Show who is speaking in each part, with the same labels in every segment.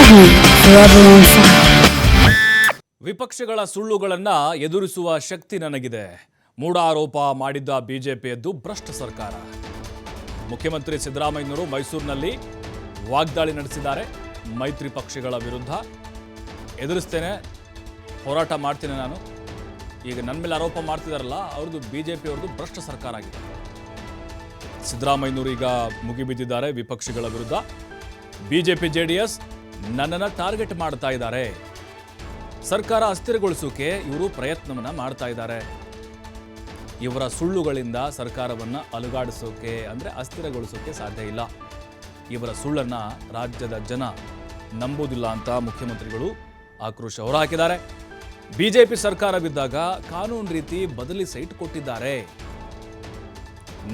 Speaker 1: heat, forever on fire.
Speaker 2: ವಿಪಕ್ಷಗಳ ಸುಳ್ಳುಗಳನ್ನು ಎದುರಿಸುವ ಶಕ್ತಿ ನನಗಿದೆ. ಮೂಢಾರೋಪ ಮಾಡಿದ್ದ ಬಿಜೆಪಿಯದ್ದು ಭ್ರಷ್ಟ ಸರ್ಕಾರ. ಮುಖ್ಯಮಂತ್ರಿ ಸಿದ್ದರಾಮಯ್ಯನವರು ಮೈಸೂರಿನಲ್ಲಿ ವಾಗ್ದಾಳಿ ನಡೆಸಿದ್ದಾರೆ. ಮೈತ್ರಿ ಪಕ್ಷಗಳ ವಿರುದ್ಧ ಎದುರಿಸ್ತೇನೆ, ಹೋರಾಟ ಮಾಡ್ತೇನೆ ನಾನು. ಈಗ ನನ್ನ ಮೇಲೆ ಆರೋಪ ಮಾಡ್ತಿದಾರಲ್ಲ, ಅವ್ರದ್ದು ಬಿಜೆಪಿಯವ್ರದ್ದು ಭ್ರಷ್ಟ ಸರ್ಕಾರ ಆಗಿದೆ. ಸಿದ್ದರಾಮಯ್ಯನವರು ಈಗ ಮುಗಿಬಿದ್ದಿದ್ದಾರೆ ವಿಪಕ್ಷಗಳ ವಿರುದ್ಧ. ಬಿಜೆಪಿ ಜೆಡಿಎಸ್ ನನ್ನನ್ನು ಟಾರ್ಗೆಟ್ ಮಾಡ್ತಾ ಇದ್ದಾರೆ. ಸರ್ಕಾರ ಅಸ್ಥಿರಗೊಳಿಸೋಕೆ ಇವರು ಪ್ರಯತ್ನವನ್ನ ಮಾಡ್ತಾ ಇದ್ದಾರೆ. ಇವರ ಸುಳ್ಳುಗಳಿಂದ ಸರ್ಕಾರವನ್ನು ಅಲುಗಾಡಿಸೋಕೆ ಅಂದರೆ ಅಸ್ಥಿರಗೊಳಿಸೋಕೆ ಸಾಧ್ಯ ಇಲ್ಲ. ಇವರ ಸುಳ್ಳನ್ನು ರಾಜ್ಯದ ಜನ ನಂಬುವುದಿಲ್ಲ ಅಂತ ಮುಖ್ಯಮಂತ್ರಿಗಳು ಆಕ್ರೋಶ ಹೊರಹಾಕಿದ್ದಾರೆ. ಬಿಜೆಪಿ ಸರ್ಕಾರವಿದ್ದಾಗ ಕಾನೂನು ರೀತಿ ಬದಲಿ ಸೈಟ್ ಕೊಟ್ಟಿದ್ದಾರೆ.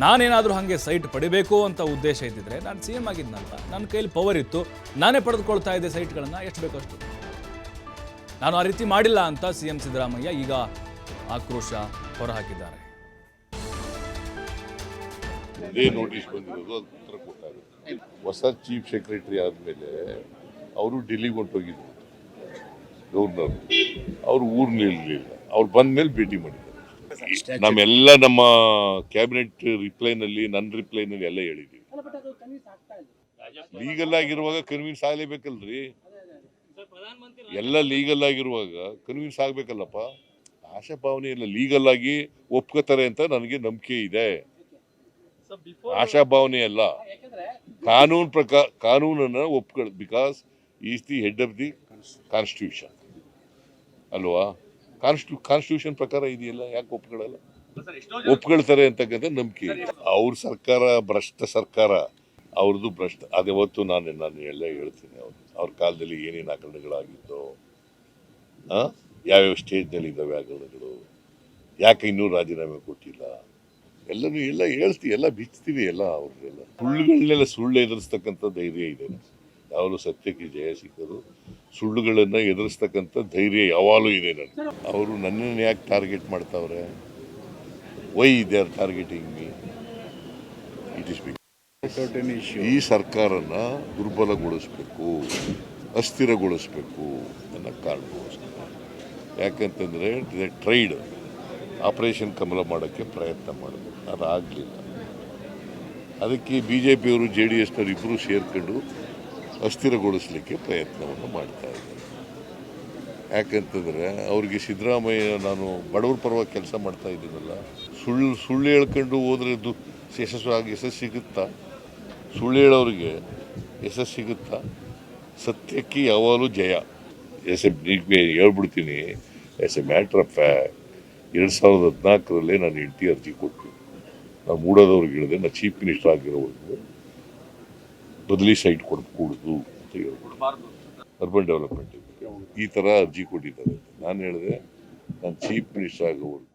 Speaker 2: ನಾನೇನಾದರೂ ಹಾಗೆ ಸೈಟ್ ಪಡಿಬೇಕು ಅಂತ ಉದ್ದೇಶ ಇದ್ದಿದ್ರೆ ನಾನು ಸಿ ಎಂ ಆಗಿದ್ನಂತ, ನನ್ನ ಕೈಲಿ ಪವರ್ ಇತ್ತು, ನಾನೇ ಪಡೆದುಕೊಳ್ತಾ ಇದ್ದೆ ಸೈಟ್ಗಳನ್ನು, ಎಷ್ಟು ಬೇಕಷ್ಟು. ನಾನು ಆ ರೀತಿ ಮಾಡಿಲ್ಲ ಅಂತ ಸಿಎಂ ಸಿದ್ದರಾಮಯ್ಯ ಈಗ ಆಕ್ರೋಶ ಹೊರಹಾಕಿದ್ದಾರೆ.
Speaker 3: ಇದೇ ನೋಟಿಸ್ ಬಂದಿರೋದು, ಅದು ಉತ್ತರ ಕೊಟ್ಟಾಗ ಹೊಸ ಚೀಫ್ ಸೆಕ್ರೆಟರಿ ಆದಮೇಲೆ ಅವರು ಡೆಲ್ಲಿಗೆ ಹೊಂಟೋಗಿದ್ರು ಗವರ್ನರ್. ಅವರು ಊರ್ನಿರ್ಲಿಲ್ಲ, ಅವ್ರು ಬಂದ ಮೇಲೆ ಭೇಟಿ ಮಾಡಿದ್ದಾರೆ. ನಮ್ಮೆಲ್ಲ ನಮ್ಮ ಕ್ಯಾಬಿನೆಟ್ ರಿಪ್ಲೈನಲ್ಲಿ, ನನ್ನ ರಿಪ್ಲೈನಲ್ಲಿ ಎಲ್ಲ ಹೇಳಿದ್ದೀವಿ. ಲೀಗಲ್ ಆಗಿರುವಾಗ ಕನ್ವಿನ್ಸ್ ಆಗಲೇಬೇಕಲ್ರಿ. ಎಲ್ಲ ಲೀಗಲ್ ಆಗಿರುವಾಗ ಕನ್ವಿನ್ಸ್ ಆಗ್ಬೇಕಲ್ಲಪ್ಪ. ಆಶಾಭಾವನೆ ಇಲ್ಲ, ಲೀಗಲ್ ಆಗಿ ಒಪ್ಕೋತಾರೆ ಅಂತ ನನಗೆ ನಂಬಿಕೆ ಇದೆ. ಆಶಾಭಾವನೆ ಅಲ್ಲ, ಕಾನೂನು ಪ್ರಕಾರ ಕಾನೂನನ್ನು ಒಪ್ಕೊಳ್ಳ, because is the head of the constitution ಅಲ್ವಾ. ಕಾನ್ಸ್ಟಿಟ್ಯೂಷನ್ ಪ್ರಕಾರ ಇದೆಯಲ್ಲ, ಯಾಕೆ ಒಪ್ಕೊಳ್ಳಲ್ಲ? ಒಪ್ಕೊಳ್ತಾರೆ ಅಂತಕ್ಕಂಥ ನಂಬಿಕೆ ಇದೆ. ಅವ್ರ ಸರ್ಕಾರ ಭ್ರಷ್ಟ ಸರ್ಕಾರ, ಅವ್ರದ್ದು ಭ್ರಷ್ಟ. ಅದೇವತ್ತು ನಾನು ಎಲ್ಲ ಹೇಳ್ತೀನಿ. ಅವ್ರ ಕಾಲದಲ್ಲಿ ಏನೇನು ಹಗರಣಗಳಾಗಿದ್ದೋ, ಯಾವ್ಯಾವ ಸ್ಟೇಜ್ನಲ್ಲಿ ಇದ್ದಾವೆ ಹಗರಣಗಳು, ಯಾಕೆ ಇನ್ನೂ ರಾಜೀನಾಮೆ ಕೊಟ್ಟಿಲ್ಲ, ಎಲ್ಲನೂ ಎಲ್ಲ ಹೇಳ್ತೀವಿ, ಎಲ್ಲ ಬಿಚ್ತೀವಿ. ಎಲ್ಲ ಅವ್ರನ್ನೆಲ್ಲ ಸುಳ್ಳುಗಳನ್ನೆಲ್ಲ ಸುಳ್ಳು ಎದುರಿಸ್ತಕ್ಕಂಥ ಧೈರ್ಯ ಇದೆ. ಯಾವಾಗಲೂ ಸತ್ಯಕ್ಕೆ ಜಯ ಸಿಕ್ಕರು. ಸುಳ್ಳುಗಳನ್ನು ಎದುರಿಸ್ತಕ್ಕಂಥ ಧೈರ್ಯ ಯಾವಾಗಲೂ ಇದೆ ನನಗೆ. ಅವರು ನನ್ನನ್ನು ಯಾಕೆ ಟಾರ್ಗೆಟ್ ಮಾಡ್ತಾವ್ರೆ? Why they are targeting me? It is because ಈ ಸರ್ಕಾರನ ದುರ್ಬಲಗೊಳಿಸ್ಬೇಕು, ಅಸ್ಥಿರಗೊಳಿಸ್ಬೇಕು ಅನ್ನೋ ಕಾರಣಕ್ಕೋಸ್ಕರ. ಯಾಕಂತಂದರೆ ಟ್ರೈಡ್ ಆಪರೇಷನ್ ಕಮಲ ಮಾಡೋಕ್ಕೆ ಪ್ರಯತ್ನ ಮಾಡಿದ್ರು, ಅದಾಗಲಿಲ್ಲ. ಅದಕ್ಕೆ ಬಿ ಜೆ ಪಿಯವರು ಜೆ ಡಿ ಎಸ್ನವರು ಇಬ್ಬರು ಸೇರ್ಕೊಂಡು ಅಸ್ಥಿರಗೊಳಿಸಲಿಕ್ಕೆ ಪ್ರಯತ್ನವನ್ನು ಮಾಡ್ತಾ ಇದ್ದಾರೆ. ಯಾಕಂತಂದರೆ ಅವ್ರಿಗೆ ಸಿದ್ದರಾಮಯ್ಯ, ನಾನು ಬಡವ್ರ ಪರವಾಗಿ ಕೆಲಸ ಮಾಡ್ತಾ ಇದ್ದೀನಲ್ಲ, ಸುಳ್ಳು ಹೇಳ್ಕೊಂಡು ಹೋದ್ರೆ ಯಶಸ್ಸು ಸಿಗುತ್ತಾ? ಸುಳ್ಳು ಹೇಳೋರಿಗೆ ಯಶಸ್ಸು ಸಿಗುತ್ತಾ? ಸತ್ಯಕ್ಕೆ ಯಾವಾಗಲೂ ಜಯ. ಹೇಳ್ಬಿಡ್ತೀನಿ, as a matter of fact, 2014 ನಾನು ಹೆಂಡತಿ ಅರ್ಜಿ ಕೊಟ್ಟು ನಾನು ಮೂಡೋದವ್ರಿಗೆ ಹೇಳಿದೆ, ನಾನು ಚೀಫ್ ಮಿನಿಸ್ಟರ್ ಆಗಿರೋವರೆಗೂ ಬದಲಿ ಸೈಟ್ ಕೊಡಕೂಡದು ಅಂತ ಹೇಳ್ಬಿಟ್ಟು ಅರ್ಬನ್ ಡೆವಲಪ್ಮೆಂಟ್ ಈ ಥರ ಅರ್ಜಿ ಕೊಟ್ಟಿದ್ದಾರೆ. ನಾನು ಹೇಳಿದೆ, ನಾನು ಚೀಫ್ ಮಿನಿಸ್ಟರ್ ಆಗೋವರೆಗೂ